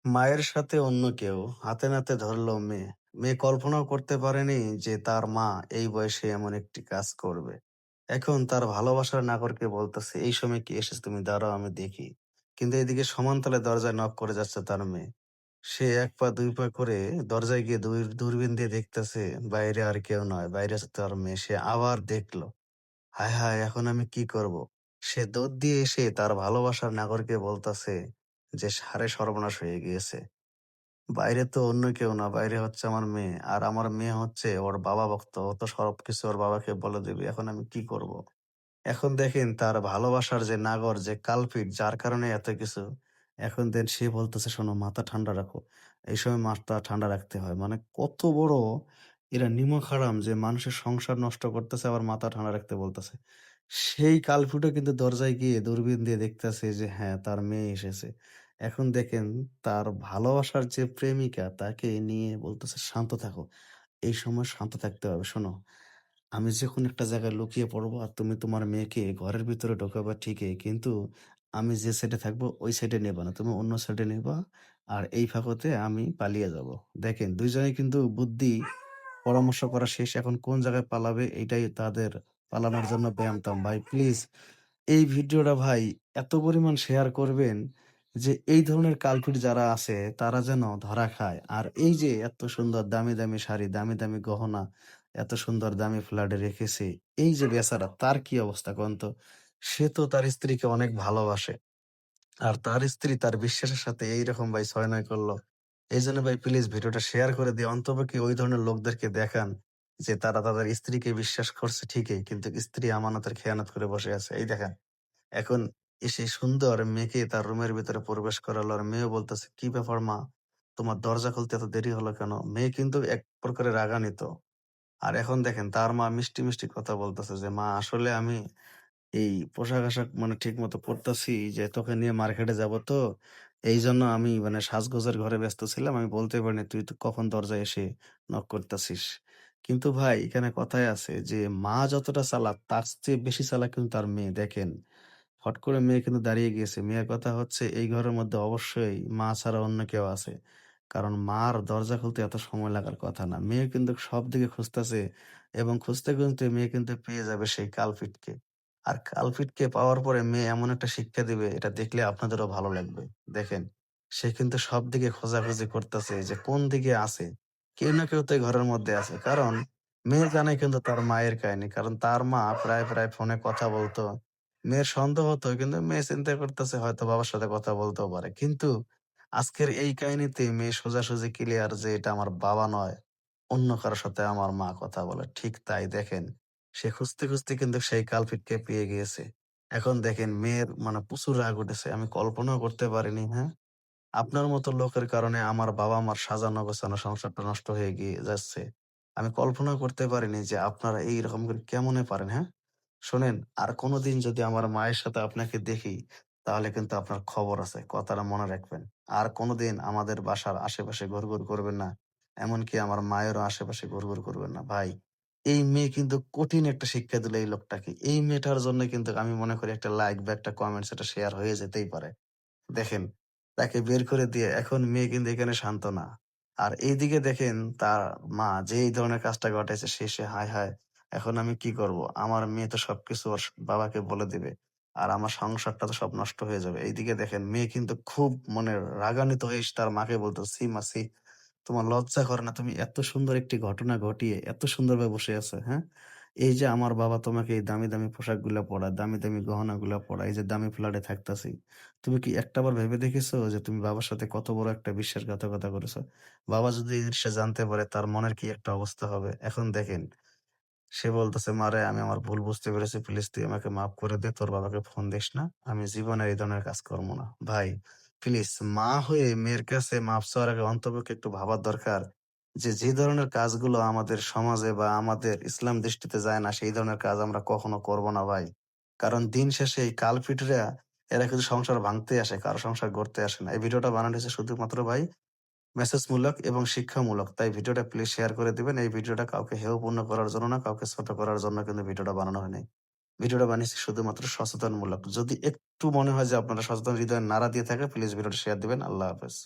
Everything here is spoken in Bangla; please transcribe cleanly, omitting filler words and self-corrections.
মায়ের সাথে অন্য কেউ হাতে নাতে ধরলো মেয়ে। মেয়ে কল্পনাও করতে পারেনি যে তার মা এই বয়সে এমন একটি কাজ করবে। এখন তার ভালোবাসার নাগরকে বলতেছে, এই সময় কি এসেছে, তুমি দাঁড়াও আমি দেখি। কিন্তু এদিকে সমানতালে দরজায় নক করে যাচ্ছে তার মেয়ে। সে এক পা দুই পা করে দরজায় গিয়ে দূরবীন দিয়ে দেখতেছে, বাইরে আর কেউ নয়, বাইরে আছে তার মেয়ে। সে আবার দেখলো, হায় হায়, এখন আমি কি করব। সে দৌড় দিয়ে এসে তার ভালোবাসার নাগরকে বলতেছে যে সারে সর্বনাশ হয়ে গিয়েছে। বাইরে তো অন্য কেউ না, বাইরে হচ্ছে আমার মেয়ে। আর আমার মেয়ে হচ্ছে ওর বাবা ভক্ত। ও তো সবকিছু ওর বাবাকে বলে দিবে। এখন আমি কি করব? এখন দেখেন তার ভালোবাসার যে নাগর, যে কালপিট, যার কারণে এত কিছু। এখন দেন সে বলতেছে, শোনো মাথা ঠান্ডা রাখো। এই সময় মাথা ঠান্ডা রাখতে হয়। মানে কত বড় এরা নিমক হারাম যে মানুষের সংসার নষ্ট করতেছে আবার মাথা ঠান্ডা রাখতে বলতেছে। সেই কালপিটও কিন্তু দরজায় গিয়ে দূরবীন দিয়ে দেখতেছে যে হ্যাঁ, তার মেয়ে এসেছে। এখন দেখেন তার ভালোবাসার যে প্রেমিকা তাকে নিয়ে বলতেছে, শান্ত থাকো। এই সময় শান্ত থাকতে হবে। শোনো, আমি যখন একটা জায়গায় লুকিয়ে পড়বো আর তুমি তোমার মেয়েকে ঘরের ভিতরে ঢোকাবা ঠিকই, কিন্তু আমি যে সাইডে থাকবো ওই সাইডে নেবা না। তুমি অন্য সাইডে নেবা। আর এই ফাঁকতে আমি পালিয়ে যাব। দেখেন ২ জনেই কিন্তু বুদ্ধি পরামর্শ করা শেষ। এখন কোন জায়গায় পালাবে এইটাই তাদের পালানোর জন্য ব্যায়াম-ট্যায়াম। ভাই প্লিজ এই ভিডিওটা ভাই এত পরিমাণ শেয়ার করবেন যে এই ধরনের কালপিট যারা আছে তারা যেন ধরা খায়। আর এই যে এত সুন্দর দামি, দামি শাড়ি, দামি, দামি গহনা, এত সুন্দর দামি ফ্ল্যাটে রেখেছে, এই যে বেচারা তার কি অবস্থা কন তো? সে তো তার স্ত্রীকে অনেক ভালোবাসে। আর তার স্ত্রী তার বিশ্বাসের সাথে এইরকম ভাই ছলনা করলো। এইজন্য ভাই প্লিজ ভিডিওটা শেয়ার করে দিয়ে অন্তপক্ষে ওই ধরনের লোকদেরকে দেখান যে তারা তাদের স্ত্রীকে বিশ্বাস করছে ঠিকই, কিন্তু স্ত্রী আমানতের খেয়ানত করে বসে আছে। এই দেখেন, এখন এসে সুন্দর মেয়েকে তার রুমের ভিতরে প্রবেশ করালো। আর মেয়েও বলতেছে, "কি ব্যাপার মা? তোমার দরজা খুলতে এত দেরি হলো কেন?" মেয়ে কিন্তু এক প্রকারের রাগান্বিত। আর এখন দেখেন তার মা মিষ্টি, মিষ্টি কথা বলতেছে যে, "মা আসলে আমি এই পোশাক-আশাক মানে ঠিকমতো পড়তাছি যে তোকে নিয়ে মার্কেটে যাবো তো। এইজন্য আমি মানে সাজগোজের ঘরে ব্যস্ত ছিলাম। আমি বলতে পারিনি তুই তো কখন দরজায় এসে নক করতাছিস।" কিন্তু ভাই এখানে কথায় আছে যে মা যতটা চালাক তার চেয়ে বেশি চালাক কিন্তু তার মেয়ে। দেখেন হট করে মেয়ে কিন্তু দাঁড়িয়ে গিয়েছে। মেয়ের কথা হচ্ছে এই ঘরের মধ্যে অবশ্যই মা ছাড়া অন্য কেউ আছে। কারণ মার দরজা খুলতে এত সময় লাগার কথা না। মেয়ে কিন্তু সবদিকে খুঁজতেছে এবং খুঁজতে, খুঁজতে মেয়ে কিন্তু পেয়ে যাবে সেই কালপিটকে। আর কালপিটকে পাওয়ার পরে মেয়ে এমন একটা শিক্ষা দিবে এটা দেখলে আপনাদেরও ভালো লাগবে। দেখেন, সে কিন্তু সবদিকে খোঁজাখুঁজি করতেছে যে কোন দিকে আছে। কেউ না কেউ তো এই ঘরের মধ্যে আছে। কারণ মেয়ে জানে কিন্তু তার মায়ের কাহিনী। কারণ তার মা প্রায়, প্রায় ফোনে কথা বলতো। মেয়ের সন্দেহ হতো কিন্তু মেয়ে চিন্তা করতেছে হয়তো বাবার সাথে কথা বলতেও পারে। কিন্তু আজকের এই কাহিনীতে মেয়ে সোজাসুজি ক্লিয়ার যে এটা আমার বাবা নয়, অন্য কারো সাথে আমার মা কথা বলে। ঠিক তাই দেখেন, সে খুঁজতে, খুঁজতে কিন্তু সেই কালপিটকে পেয়ে গিয়েছে। এখন দেখেন মেয়ের মানে প্রচুর রাগ উঠেছে। আমি কল্পনাও করতে পারিনি, হ্যাঁ? আপনার মতো লোকের কারণে আমার বাবা-মার সাজানো গোছানো সংসারটা নষ্ট হয়ে গিয়ে যাচ্ছে। আমি কল্পনাও করতে পারিনি যে আপনারা এইরকম করে কেমনে পারেন, হ্যাঁ? শোনেন, আর কোনদিন যদি আমার মায়ের সাথে আপনাকে দেখি, তাহলে কিন্তু আপনার খবর আছে। কথাটা মনে রাখবেন। আর কোনদিন আমাদের বাসার আশেপাশে ঘুরঘুর করবেন না। এমনকি আমার মায়েরও আশেপাশে ঘুরঘুর করবেন না। ভাই, এই মেয়ে কিন্তু কঠিন একটা শিক্ষা দিল এই লোকটাকে। এই মেয়েটার জন্য কিন্তু আমি মনে করি একটা লাইক বা একটা কমেন্টস এটা শেয়ার হয়ে যেতেই পারে। দেখেন, তাকে বের করে দিয়ে এখন মেয়ে কিন্তু এখানে শান্ত না। আর এইদিকে দেখেন তার মা যে এই ধরনের কাজটা ঘটাইছে সে হায়, হায়! এখন আমি কি করব? আমার মেয়ে তো সবকিছু ওর বাবাকে বলে দিবে। আর আমার সংসারটা তো সব নষ্ট হয়ে যাবে। এইদিকে দেখেন মেয়ে কিন্তু খুব মানে রাগান্বিত হয়ে তার মাকে বলতেছে, "ছি মা ছি! তোমার লজ্জা করে না? তুমি এত সুন্দর একটি ঘটনা ঘটিয়ে এত সুন্দরভাবে বসে আছো, হ্যাঁ? এই যে আমার বাবা তোমাকে এই দামি, দামি পোশাকগুলা পড়ায়, দামি, দামি গহনাগুলা পড়ায়, এই যে দামি ফ্ল্যাটে থাকতাছি। তুমি কি একটাবার ভেবে দেখেছো যে তুমি বাবার সাথে কত বড় একটা বিশ্বাসঘাতকতা করেছো? বাবা যদি এই জিনিসটা জানতে পারে তার মনের কি একটা অবস্থা হবে?" এখন দেখেন সে বলতেছে, "মারে আমি আমার ভুল বুঝতে পেরেছি। প্লিজ তুই আমাকে মাফ করে দে। তোর বাবাকে ফোন দিস না। আমি জীবনে এই ধরনের কাজ করব না।" ভাই প্লিজ মা হয়ে মেয়ের কাছে মাফ চাওয়ার আগে অন্তপক্ষে একটু ভাবার দরকার যে, যে ধরনের কাজগুলো আমাদের সমাজে বা আমাদের ইসলাম দৃষ্টিতে যায় না সেই ধরনের কাজ আমরা কখনো করব না ভাই। কারণ দিন শেষে এই কালপিটরা এরা কিন্তু সংসার ভাঙতে আসে, কারো সংসার গড়তে আসে না। এই ভিডিওটা বানানো হয়েছে শুধুমাত্র ভাই মেসেজমূলক এবং শিক্ষামূলক। তাই ভিডিওটা প্লিজ শেয়ার করে দিবেন। এই ভিডিওটা কাউকে হেয়পূর্ণ করার জন্য না, কাউকে ছোট করার জন্য কিন্তু ভিডিওটা বানানো হয় নাই। ভিডিওটা বানিয়েছি শুধুমাত্র সচেতনমূলক। যদি একটু মনে হয় যে আপনারা সচেতন হৃদয়ে নাড়া দিয়ে থাকে প্লিজ ভিডিওটা শেয়ার দিবেন। আল্লাহ হাফেজ।